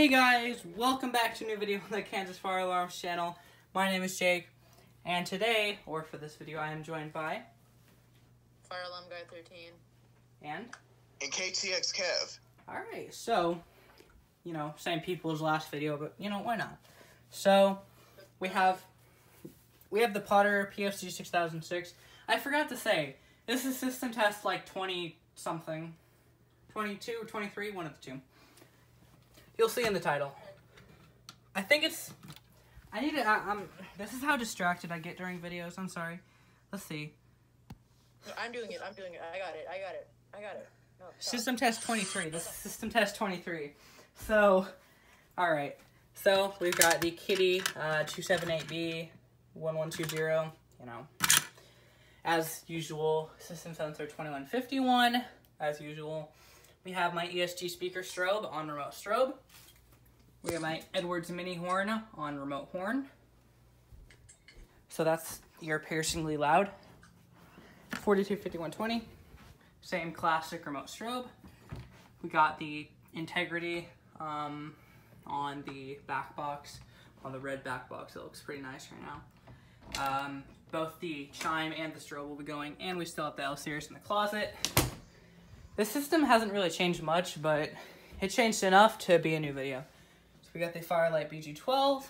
Hey guys, welcome back to a new video on the Kansas Fire Alarms channel. My name is Jake, and today, or for this video, I am joined by Fire Alarm Guy 13 and KTX Kev. Alright, so, same people as last video, but, why not? So, we have the Potter PFC 6006. I forgot to say, this is system test like 20-something. 22 or 23, one of the two. You'll see in the title. I think it's... this is how distracted I get during videos. I'm sorry. Let's see. No, I'm doing it. I got it. No, System test 23. This is system test 23. So, alright. So, we've got the Kidde 278B 1120. As usual, system sensor 2151. As usual. We have my ESG speaker strobe on remote strobe. We have my Edwards mini horn on remote horn. So that's ear-piercingly loud. 425120. Same classic remote strobe. We got the integrity on the back box, on the red back box. It looks pretty nice right now. Both the Chime and the strobe will be going, and we still have the L-Series in the closet. This system hasn't really changed much, but it changed enough to be a new video. So we got the Firelite BG12,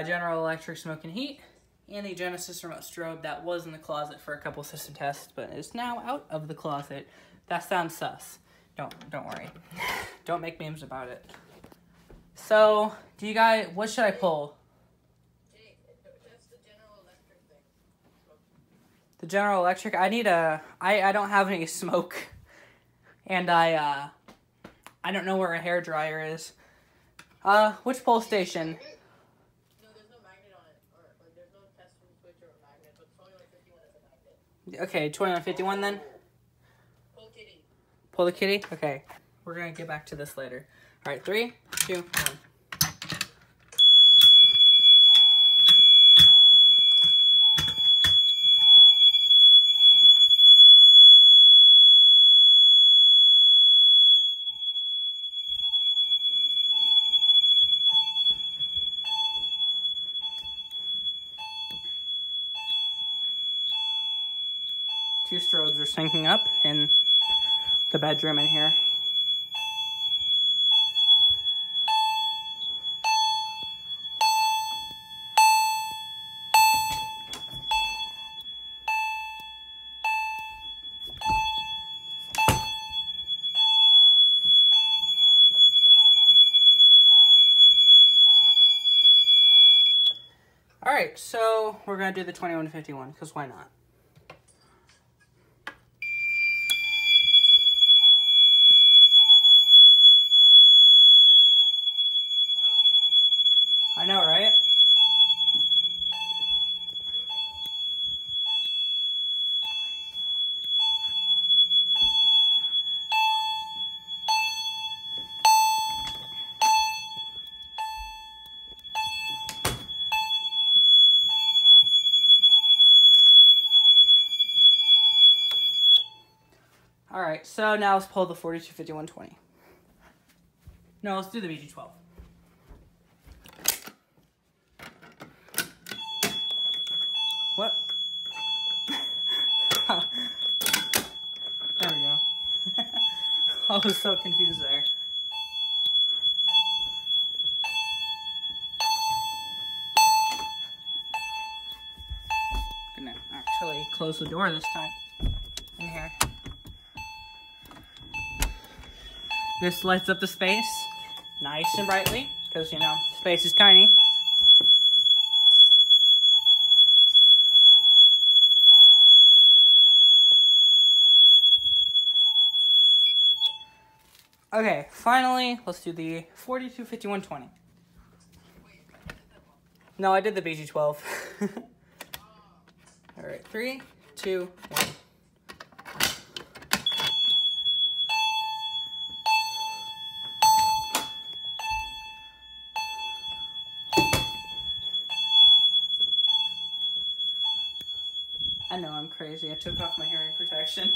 General Electric Smoke and Heat, and the Genesis remote strobe that was in the closet for a couple system tests, but is now out of the closet. That sounds sus. Don't worry. Don't make memes about it. So, do you guys, what should I pull? Jake, that's the General Electric thing. The General Electric? I don't have any smoke. And I don't know where a hairdryer is. Which pole station? No, there's no magnet on it. Or there's no test switch or a magnet, but 2151 is a magnet. Okay, 2151 then? Pull Kidde. Pull the Kidde? Okay. We're gonna get back to this later. Alright, 3, 2, 1. Two strobes are syncing up in the bedroom in here. Alright, so we're gonna do the 2151, because why not? I know, right? Alright, so now let's pull the 425120. No, let's do the BG12. What? There we go. I was so confused there. Gonna actually close the door this time. In here. This lights up the space nice and brightly, because, space is tiny. Okay, finally, let's do the 425120. No, I did the BG12. Alright, 3, 2, 1. I know I'm crazy. I took off my hearing protection.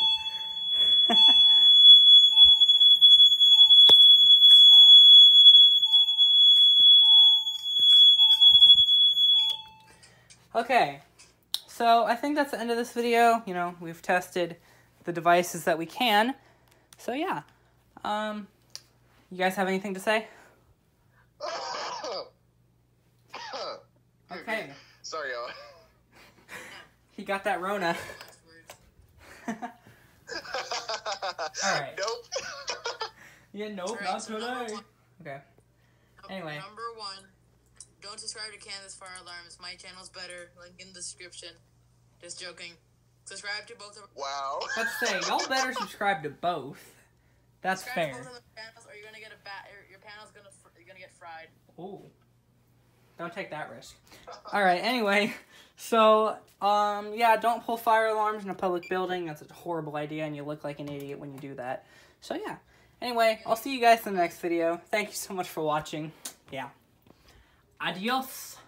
Okay, so I think that's the end of this video. You know, we've tested the devices that we can. So yeah, you guys have anything to say? Okay. Sorry, y'all. He got that Rona. Alright. Nope. Yeah, nope, Alright, not so today. Okay. Anyway. Number 1, don't subscribe to Candace Fire Alarms. My channel's better. Link in the description. Just joking. Subscribe to both of Wow. Let's say, y'all better subscribe to both. That's subscribe fair. to both of the channels, or you're gonna get your panel's gonna get fried. Ooh. Don't take that risk. Alright, anyway. So, yeah, don't pull fire alarms in a public building. That's a horrible idea, and you look like an idiot when you do that. So, yeah. Anyway, I'll see you guys in the next video. Thank you so much for watching. Yeah. Adios.